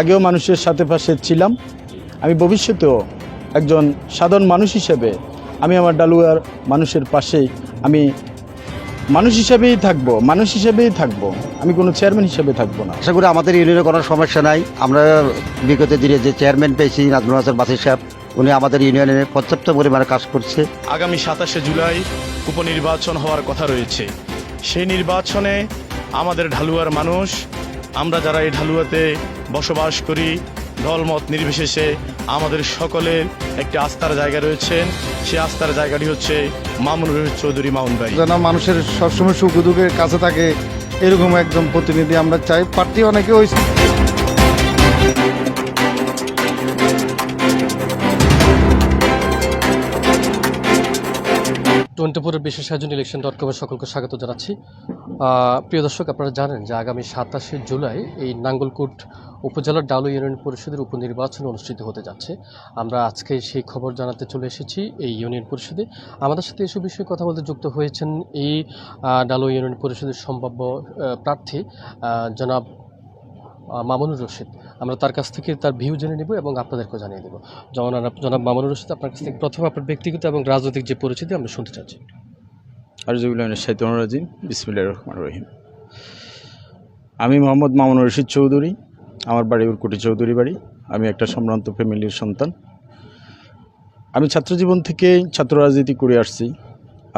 আগেও মানুষের সাথে পাশে ছিলাম, আমি ভবিষ্যতেও একজন সাধারণ মানুষ হিসেবে আমি আমার ডালুয়ার মানুষের পাশেই আমি মানুষ হিসেবেই থাকবো, আমি কোনো চেয়ারম্যান হিসেবে থাকবো না। আশা করি আমাদের ইউনিয়নে কোনো সমস্যা নাই। আমরা বিগত দিনে যে চেয়ারম্যান পেয়েছি নাজমুল হাসান বাসির সাহেব, উনি আমাদের ইউনিয়নে পর্যাপ্ত পরিমাণে কাজ করছে। আগামী 27শে জুলাই উপনির্বাচন হওয়ার কথা রয়েছে। সেই নির্বাচনে আমাদের ঢালুয়ার মানুষ, আমরা যারা এই ঢালুয়াতে বসবাস করি, দলমত নির্বিশেষে আমাদের সকলের একটি আস্থার জায়গা রয়েছেন। সেই আস্থার জায়গাটি হচ্ছে মামুনুর রশীদ চৌধুরী মামুন ভাই। যেন মানুষের সবসময় সুখ দুঃখের কাছে থাকে এরকম একজন প্রতিনিধি আমরা চাই। প্রার্থী অনেকে হয়েছে। 24 বিশেষ আয়োজন ইলেকশন.com সকলকে স্বাগত জানাচ্ছি। প্রিয় দর্শক, আপনারা জানেন যে আগামী 27শে জুলাই এই নাঙ্গলকোট উপজেলার ডালু ইউনিয়ন পরিষদের উপনির্বাচন অনুষ্ঠিত হতে যাচ্ছে। আমরা আজকে সেই খবর জানাতে চলে এসেছি এই ইউনিয়ন পরিষদে। আমাদের সাথে এসব বিষয়ে কথা বলতে যুক্ত হয়েছেন এই ডালু ইউনিয়ন পরিষদের সম্ভাব্য প্রার্থী জনাব মামুনুর রশীদ। আমরা তার কাছ থেকে তার ভিউ জেনে নেব এবং আপনাদেরকেও জানিয়ে দেবো। জনাব মামুনুর রশীদ, আপনার কাছ থেকে প্রথমে আপনার ব্যক্তিগত এবং রাজনৈতিক যে পরিচিতি আমরা শুনতে চাচ্ছি। আউযুবিল্লাহি বিসমিল্লাহির রহমানির রহিম। আমি মোহাম্মদ মামুনুর রশীদ চৌধুরী, আমার বাড়ি উরকুটি চৌধুরী বাড়ি। আমি একটা সম্ভ্রান্ত ফ্যামিলির সন্তান। আমি ছাত্রজীবন থেকেই ছাত্র রাজনীতি করে আসছি।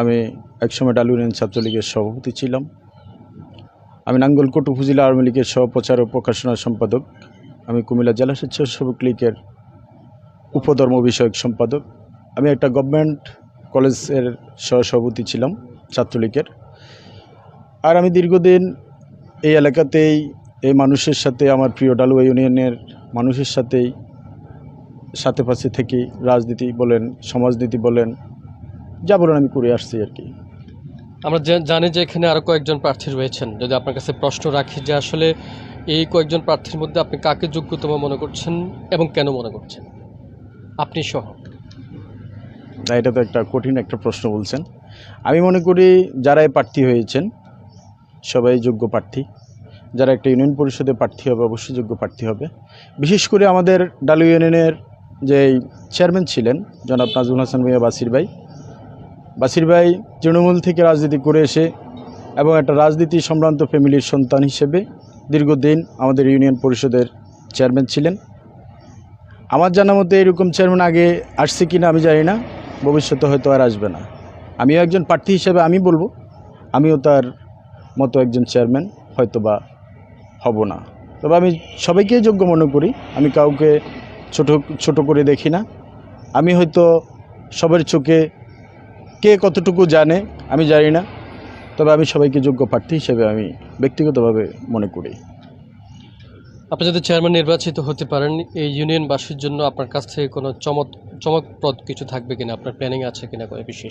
আমি একসময় ডালু ইউনিয়ন ছাত্রলীগের সভাপতি ছিলাম। আমি নাঙ্গলকোট উপজেলা আওয়ামী লীগের সহপ্রচার ও প্রকাশনা সম্পাদক। আমি কুমিল্লা জেলা স্বেচ্ছাসেবক লীগের উপধর্ম বিষয়ক সম্পাদক। আমি একটা গভর্নমেন্ট কলেজের সহসভাপতি ছিলাম ছাত্রলীগের। আর আমি দীর্ঘদিন এই এলাকাতেই এই মানুষের সাথে, আমার প্রিয় ডালুয়া ইউনিয়নের মানুষের সাথে পাশে থেকে রাজনীতি বলেন, সমাজনীতি বলেন, যা বলেন আমি করে আসছি আর কি। আমরা জানি যে এখানে আরও কয়েকজন প্রার্থী রয়েছেন। যদি আপনার কাছে প্রশ্ন রাখি যে আসলে এই কয়েকজন প্রার্থীর মধ্যে আপনি কাকে যোগ্যতম মনে করছেন এবং কেন মনে করছেন, আপনি সহ? না, এটা তো একটা কঠিন একটা প্রশ্ন বলছেন। আমি মনে করি যারাই প্রার্থী হয়েছেন সবাই যোগ্য প্রার্থী। যারা একটা ইউনিয়ন পরিষদে প্রার্থী হবে অবশ্যই যোগ্য প্রার্থী হবে। বিশেষ করে আমাদের ডালু ইউনিয়নের যে চেয়ারম্যান ছিলেন জনাব নাজমুল হাসান বাসির ভাই তৃণমূল থেকে রাজনীতি করে এসে এবং একটা রাজনীতি সম্ভ্রান্ত ফ্যামিলির সন্তান হিসেবে দীর্ঘদিন আমাদের ইউনিয়ন পরিষদের চেয়ারম্যান ছিলেন। আমার জানা মতে এরকম চেয়ারম্যান আগে আসছে কিনা আমি জানি না, ভবিষ্যতে হয়তো আর আসবে না। আমিও একজন প্রার্থী হিসেবে আমি বলবো আমিও তার মতো একজন চেয়ারম্যান হয়তো বা হব না। তবে আমি সবাইকেই যোগ্য মনে করি, আমি কাউকে ছোট করে দেখি না। আমি হয়তো সবার চোখে কে কতটুকু জানে আমি জানি না, তবে আমি সবাইকে যোগ্য প্রার্থী হিসেবে আমি ব্যক্তিগতভাবে মনে করি। আপনি যদি চেয়ারম্যান নির্বাচিত হতে পারেন, এই ইউনিয়নবাসীর জন্য আপনার কাছ থেকে কোনো চমকপ্রদ কিছু থাকবে কিনা, আপনার প্ল্যানিং আছে কিনা কোনো বিষয়?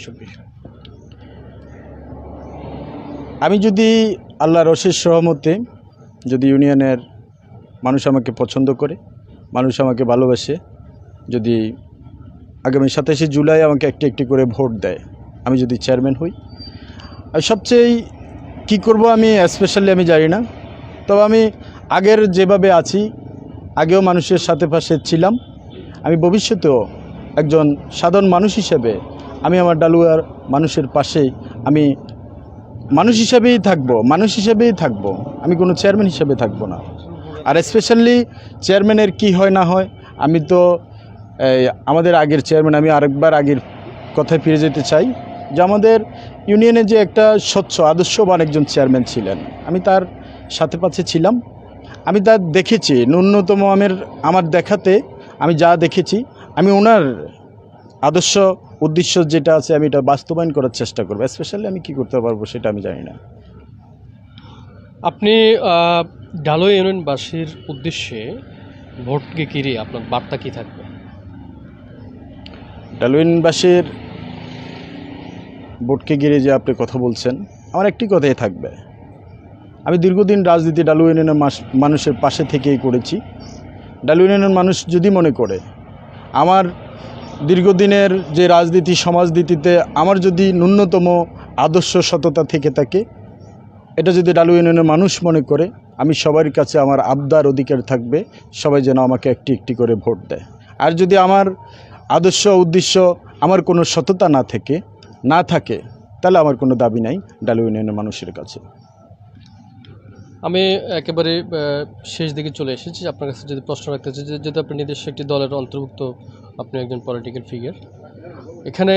আমি যদি আল্লাহর অশেষ রহমতে যদি ইউনিয়নের মানুষ আমাকে পছন্দ করে, মানুষ আমাকে ভালোবাসে, যদি আগামী 27শে জুলাই আমাকে একটি করে ভোট দেয়, আমি যদি চেয়ারম্যান হই, আর সবচেয়ে কী করব আমি স্পেশালি আমি জানি না। তবে আমি আগের যেভাবে আছি, আগেও মানুষের সাথে পাশে ছিলাম, আমি ভবিষ্যতেও একজন সাধারণ মানুষ হিসেবে আমি আমার ডালুয়ার মানুষের পাশেই আমি মানুষ হিসেবেই থাকবো, আমি কোনো চেয়ারম্যান হিসেবে থাকবো না। আর স্পেশালি চেয়ারম্যানের কি হয় না হয়, আমি তো আমাদের আগের চেয়ারম্যান, আমি আরেকবার আগের কথায় ফিরে যেতে চাই যে আমাদের ইউনিয়নে যে একটা স্বচ্ছ আদর্শবান একজন চেয়ারম্যান ছিলেন, আমি তার সাথে পাশে ছিলাম। আমি তা দেখেছি, ন্যূনতম আমার দেখাতে আমি যা দেখেছি, আমি ওনার আদর্শ উদ্দেশ্য যেটা আছে আমি এটা বাস্তবায়ন করার চেষ্টা করবো। স্পেশালি আমি কি করতে পারবো সেটা আমি জানি না। আপনি ডালু ইউনিয়নবাসীর উদ্দেশ্যে ভোটকে ঘিরে আপনার বার্তা কী থাকবে? ডালু ইউনিয়নবাসীর ভোটকে ঘিরে যে আপনি কথা বলছেন, আমার একটি কথাই থাকবে, আমি দীর্ঘদিন রাজনীতি ডালু ইউনিয়নের মানুষের পাশে থেকেই করেছি। ডালু ইউনিয়নের মানুষ যদি মনে করে আমার দীর্ঘদিনের যে রাজনীতি সমাজনীতিতে আমার যদি ন্যূনতম আদর্শ সততা থেকে থাকে, এটা যদি ডালু ইউনিয়নের মানুষ মনে করে, আমি সবার কাছে আমার আবদার অধিকার থাকবে সবাই যেন আমাকে একটি একটি করে ভোট দেয়। আর যদি আমার আদর্শ উদ্দেশ্য আমার কোনো সততা না থাকে তাহলে আমার কোনো দাবি নাই ডালু ইউনিয়নের মানুষের কাছে। আমি একেবারে শেষ দিকে চলে এসেছি। আপনার কাছে যদি প্রশ্ন রাখতে চাই, যেহেতু আপনি নিজস্ব একটি দলের অন্তর্ভুক্ত, আপনি একজন পলিটিক্যাল ফিগার, এখানে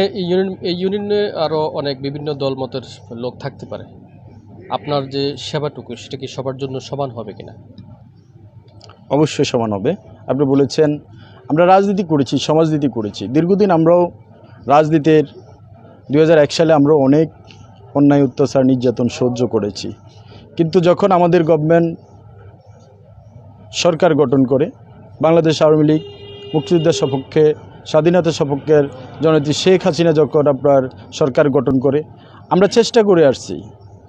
এই ইউনিয়নে আরও অনেক বিভিন্ন দল মতের লোক থাকতে পারে, আপনার যে সেবাটুকু সেটা কি সবার জন্য সমান হবে কিনা? অবশ্যই সমান হবে। আপনি বলেছেন আমরা রাজনীতি করেছি, সমাজনীতি করেছি দীর্ঘদিন। আমরাও রাজনীতির 2001 সালে আমরাও অনেক অন্যায়, অত্যাচার, নির্যাতন সহ্য করেছি। কিন্তু যখন আমাদের গভর্নমেন্ট সরকার গঠন করে, বাংলাদেশ আওয়ামী লীগ মুক্তিযুদ্ধের সপক্ষে, স্বাধীনতার সপক্ষের জননেত্রী শেখ হাসিনা যখন আপনার সরকার গঠন করে, আমরা চেষ্টা করে আসছি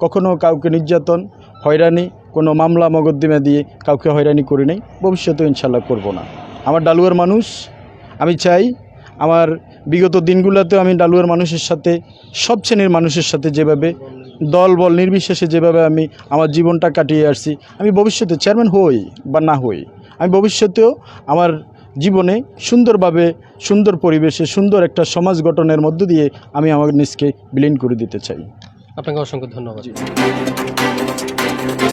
কখনো কাউকে নির্যাতন, হয়রানি, কোনো মামলা মকদ্দমা দিয়ে কাউকে হয়রানি করি নাই, ভবিষ্যতেও ইনশাল্লাহ করব না। আমার ডালুয়ার মানুষ, আমি চাই আমার বিগত দিনগুলোতেও আমি ডালুয়ার মানুষের সাথে, সব শ্রেণীর মানুষের সাথে যেভাবে দল বল নির্বিশেষে যেভাবে আমি আমার জীবনটা কাটিয়ে আসছি, আমি ভবিষ্যতে চেয়ারম্যান হই বা না হই, আমি ভবিষ্যতেও আমার জীবনে সুন্দরভাবে, সুন্দর পরিবেশে, সুন্দর একটা সমাজ গঠনের মধ্য দিয়ে আমি আমার নিজকে বিলীন করে দিতে চাই। আপনাকে অসংখ্য ধন্যবাদ।